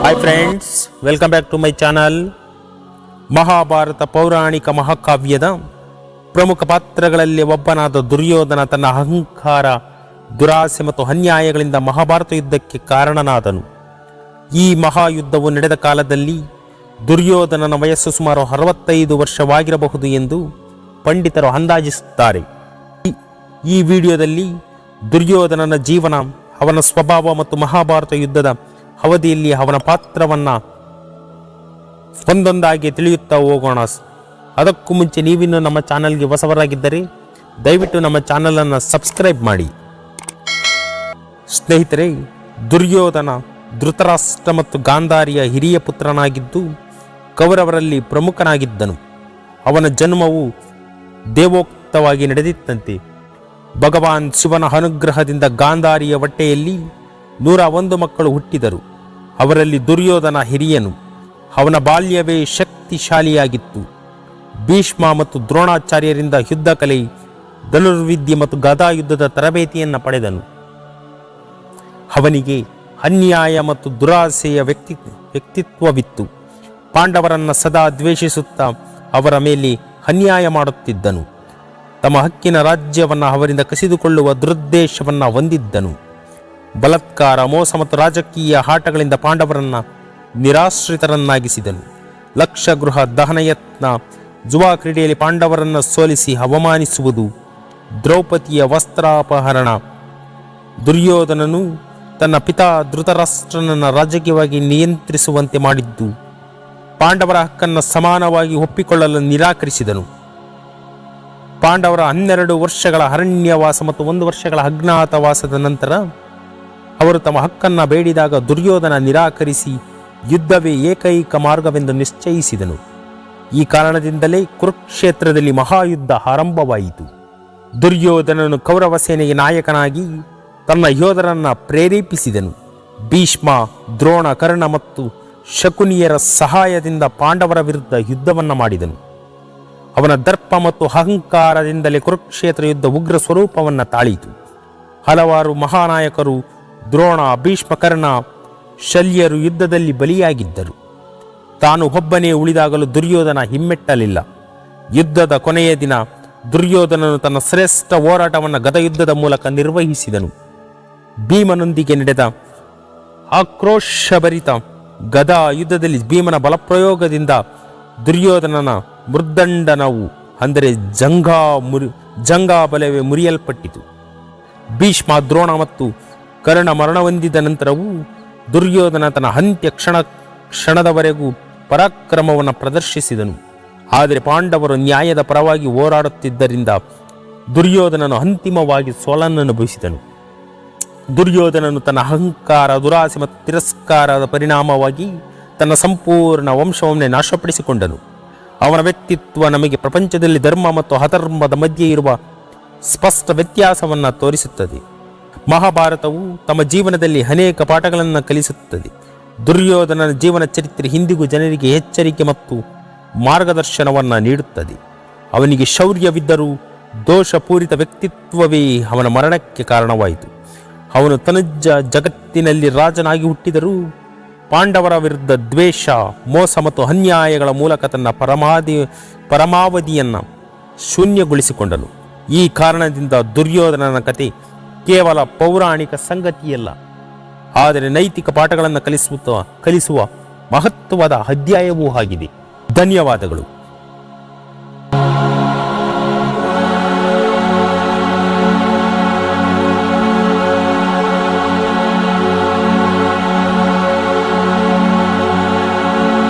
Hi friends, welcome back to my channel. Mahabharata ಪೌರಾಣಿಕ ಮಹಾಕಾವ್ಯದ ಪ್ರಮುಖ ಪಾತ್ರಗಳಲ್ಲಿ ಒಬ್ಬನಾದ ದುರ್ಯೋಧನ ತನ್ನ ಅಹಂಕಾರ, ದುರಾಸೆ ಮತ್ತು ಅನ್ಯಾಯಗಳಿಂದ ಮಹಾಭಾರತ ಯುದ್ಧಕ್ಕೆ ಕಾರಣನಾದನು. ಈ ಮಹಾಯುದ್ಧವು ನಡೆದ ಕಾಲದಲ್ಲಿ ದುರ್ಯೋಧನನ ವಯಸ್ಸು ಸುಮಾರು 65 ವರ್ಷವಾಗಿರಬಹುದು ಎಂದು ಪಂಡಿತರು ಅಂದಾಜಿಸುತ್ತಾರೆ. ಈ ವಿಡಿಯೋದಲ್ಲಿ ದುರ್ಯೋಧನನ ಜೀವನ, ಅವನ ಸ್ವಭಾವ ಮತ್ತು ಮಹಾಭಾರತ ಯುದ್ಧದ ಅವಧಿಯಲ್ಲಿ ಅವನ ಪಾತ್ರವನ್ನು ಒಂದೊಂದಾಗಿ ತಿಳಿಯುತ್ತಾ ಹೋಗೋಣ. ಅದಕ್ಕೂ ಮುಂಚೆ ನೀವಿನ್ನು ನಮ್ಮ ಚಾನಲ್ಗೆ ಹೊಸವರಾಗಿದ್ದರೆ ದಯವಿಟ್ಟು ನಮ್ಮ ಚಾನಲನ್ನು ಸಬ್ಸ್ಕ್ರೈಬ್ ಮಾಡಿ. ಸ್ನೇಹಿತರೆ, ದುರ್ಯೋಧನ ಧೃತರಾಷ್ಟ್ರ ಮತ್ತು ಗಾಂಧಾರಿಯ ಹಿರಿಯ ಪುತ್ರನಾಗಿದ್ದು ಕೌರವರಲ್ಲಿ ಪ್ರಮುಖನಾಗಿದ್ದನು. ಅವನ ಜನ್ಮವು ದೇವೋಕ್ತವಾಗಿ ನಡೆದಿತ್ತಂತೆ. ಭಗವಾನ್ ಶಿವನ ಅನುಗ್ರಹದಿಂದ ಗಾಂಧಾರಿಯ ಹೊಟ್ಟೆಯಲ್ಲಿ 101 ಮಕ್ಕಳು ಹುಟ್ಟಿದರು. ಅವರಲ್ಲಿ ದುರ್ಯೋಧನ ಹಿರಿಯನು. ಅವನ ಬಾಲ್ಯವೇ ಶಕ್ತಿಶಾಲಿಯಾಗಿತ್ತು. ಭೀಷ್ಮ ಮತ್ತು ದ್ರೋಣಾಚಾರ್ಯರಿಂದ ಯುದ್ಧ ಕಲೆ, ಧನುರ್ವಿದ್ಯೆ ಮತ್ತು ಗದಾ ಯುದ್ಧದ ತರಬೇತಿಯನ್ನು ಪಡೆದನು. ಅವನಿಗೆ ಅನ್ಯಾಯ ಮತ್ತು ದುರಾಸೆಯ ವ್ಯಕ್ತಿತ್ವವಿತ್ತು. ಪಾಂಡವರನ್ನು ಸದಾ ದ್ವೇಷಿಸುತ್ತಾ ಅವರ ಮೇಲೆ ಅನ್ಯಾಯ ಮಾಡುತ್ತಿದ್ದನು. ತಮ್ಮ ಹಕ್ಕಿನ ರಾಜ್ಯವನ್ನು ಅವರಿಂದ ಕಸಿದುಕೊಳ್ಳುವ ದುರುದ್ದೇಶವನ್ನು ಹೊಂದಿದ್ದನು. ಬಲಾತ್ಕಾರ, ಮೋಸ ಮತ್ತು ರಾಜಕೀಯ ಆಟಗಳಿಂದ ಪಾಂಡವರನ್ನು ನಿರಾಶ್ರಿತರನ್ನಾಗಿಸಿದನು. ಲಕ್ಷಗೃಹ ದಹನ ಯತ್ನ, ಜುವಾ ಕ್ರೀಡೆಯಲ್ಲಿ ಪಾಂಡವರನ್ನು ಸೋಲಿಸಿ ಅವಮಾನಿಸುವುದು, ದ್ರೌಪದಿಯ ವಸ್ತ್ರಾಪಹರಣ. ದುರ್ಯೋಧನನು ತನ್ನ ಪಿತಾ ಧೃತರಾಷ್ಟ್ರನನ್ನು ರಾಜಕೀಯವಾಗಿ ನಿಯಂತ್ರಿಸುವಂತೆ ಮಾಡಿದ್ದು, ಪಾಂಡವರ ಹಕ್ಕನ್ನು ಸಮಾನವಾಗಿ ಒಪ್ಪಿಕೊಳ್ಳಲು ನಿರಾಕರಿಸಿದನು. ಪಾಂಡವರ 12 ವರ್ಷಗಳ ಅರಣ್ಯವಾಸ ಮತ್ತು 1 ವರ್ಷಗಳ ಅಜ್ಞಾತವಾಸದ ನಂತರ ಅವರು ತಮ್ಮ ಹಕ್ಕನ್ನು ಬೇಡಿದಾಗ ದುರ್ಯೋಧನ ನಿರಾಕರಿಸಿ ಯುದ್ಧವೇ ಏಕೈಕ ಮಾರ್ಗವೆಂದು ನಿಶ್ಚಯಿಸಿದನು. ಈ ಕಾರಣದಿಂದಲೇ ಕುರುಕ್ಷೇತ್ರದಲ್ಲಿ ಮಹಾಯುದ್ಧ ಆರಂಭವಾಯಿತು. ದುರ್ಯೋಧನನು ಕೌರವ ಸೇನೆಗೆ ನಾಯಕನಾಗಿ ತನ್ನ ಯೋಧರನ್ನು ಪ್ರೇರೇಪಿಸಿದನು. ಭೀಷ್ಮ, ದ್ರೋಣ, ಕರ್ಣ ಮತ್ತು ಶಕುನಿಯರ ಸಹಾಯದಿಂದ ಪಾಂಡವರ ವಿರುದ್ಧ ಯುದ್ಧವನ್ನು ಮಾಡಿದನು. ಅವನ ದರ್ಪ ಮತ್ತು ಅಹಂಕಾರದಿಂದಲೇ ಕುರುಕ್ಷೇತ್ರ ಯುದ್ಧ ಉಗ್ರ ಸ್ವರೂಪವನ್ನು ತಾಳಿತು. ಹಲವಾರು ಮಹಾನಾಯಕರು, ದ್ರೋಣ, ಭೀಷ್ಮ, ಕರ್ಣ, ಶಲ್ಯರು ಯುದ್ಧದಲ್ಲಿ ಬಲಿಯಾಗಿದ್ದರು. ತಾನು ಒಬ್ಬನೇ ಉಳಿದಾಗಲೂ ದುರ್ಯೋಧನ ಹಿಮ್ಮೆಟ್ಟಲಿಲ್ಲ. ಯುದ್ಧದ ಕೊನೆಯ ದಿನ ದುರ್ಯೋಧನನು ತನ್ನ ಶ್ರೇಷ್ಠ ಹೋರಾಟವನ್ನು ಗದಯುದ್ಧದ ಮೂಲಕ ನಿರ್ವಹಿಸಿದನು. ಭೀಮನೊಂದಿಗೆ ನಡೆದ ಆಕ್ರೋಶಭರಿತ ಗದಾ ಯುದ್ಧದಲ್ಲಿ ಭೀಮನ ಬಲಪ್ರಯೋಗದಿಂದ ದುರ್ಯೋಧನನ ಮೃದಂಡನವು ಅಂದರೆ ಜಂಘಾಬಲವೇ ಮುರಿಯಲ್ಪಟ್ಟಿತು. ಭೀಷ್ಮ, ದ್ರೋಣ ಮತ್ತು ಕರ್ಣ ಮರಣ ಹೊಂದಿದ ನಂತರವೂ ದುರ್ಯೋಧನ ತನ್ನ ಅಂತ್ಯ ಕ್ಷಣದವರೆಗೂ ಪರಾಕ್ರಮವನ್ನು ಪ್ರದರ್ಶಿಸಿದನು. ಆದರೆ ಪಾಂಡವರು ನ್ಯಾಯದ ಪರವಾಗಿ ಹೋರಾಡುತ್ತಿದ್ದರಿಂದ ದುರ್ಯೋಧನನು ಅಂತಿಮವಾಗಿ ಸೋಲನ್ನನುಭವಿಸಿದನು. ದುರ್ಯೋಧನನು ತನ್ನ ಅಹಂಕಾರ, ದುರಾಸೆ ಮತ್ತು ತಿರಸ್ಕಾರದ ಪರಿಣಾಮವಾಗಿ ತನ್ನ ಸಂಪೂರ್ಣ ವಂಶವನ್ನೇ ನಾಶಪಡಿಸಿಕೊಂಡನು. ಅವನ ವ್ಯಕ್ತಿತ್ವ ನಮಗೆ ಪ್ರಪಂಚದಲ್ಲಿ ಧರ್ಮ ಮತ್ತು ಅಧರ್ಮದ ಮಧ್ಯೆ ಇರುವ ಸ್ಪಷ್ಟ ವ್ಯತ್ಯಾಸವನ್ನು ತೋರಿಸುತ್ತದೆ. ಮಹಾಭಾರತವು ತಮ್ಮ ಜೀವನದಲ್ಲಿ ಅನೇಕ ಪಾಠಗಳನ್ನು ಕಲಿಸುತ್ತದೆ. ದುರ್ಯೋಧನನ ಜೀವನ ಚರಿತ್ರೆ ಇಂದಿಗೂ ಜನರಿಗೆ ಎಚ್ಚರಿಕೆ ಮತ್ತು ಮಾರ್ಗದರ್ಶನವನ್ನು ನೀಡುತ್ತದೆ. ಅವನಿಗೆ ಶೌರ್ಯವಿದ್ದರೂ ದೋಷಪೂರಿತ ವ್ಯಕ್ತಿತ್ವವೇ ಅವನ ಮರಣಕ್ಕೆ ಕಾರಣವಾಯಿತು. ಅವನು ತನುಜ ಜಗತ್ತಿನಲ್ಲಿ ರಾಜನಾಗಿ ಹುಟ್ಟಿದರೂ ಪಾಂಡವರ ವಿರುದ್ಧ ದ್ವೇಷ, ಮೋಸ ಮತ್ತು ಅನ್ಯಾಯಗಳ ಮೂಲಕ ತನ್ನ ಪರಮಾವಧಿಯನ್ನು ಶೂನ್ಯಗೊಳಿಸಿಕೊಂಡನು. ಈ ಕಾರಣದಿಂದ ದುರ್ಯೋಧನನ ಕತೆ ಕೇವಲ ಪೌರಾಣಿಕ ಸಂಗತಿಯಲ್ಲ, ಆದರೆ ನೈತಿಕ ಪಾಠಗಳನ್ನು ಕಲಿಸುವ ಮಹತ್ವದ ಅಧ್ಯಾಯವೂ ಆಗಿದೆ. ಧನ್ಯವಾದಗಳು.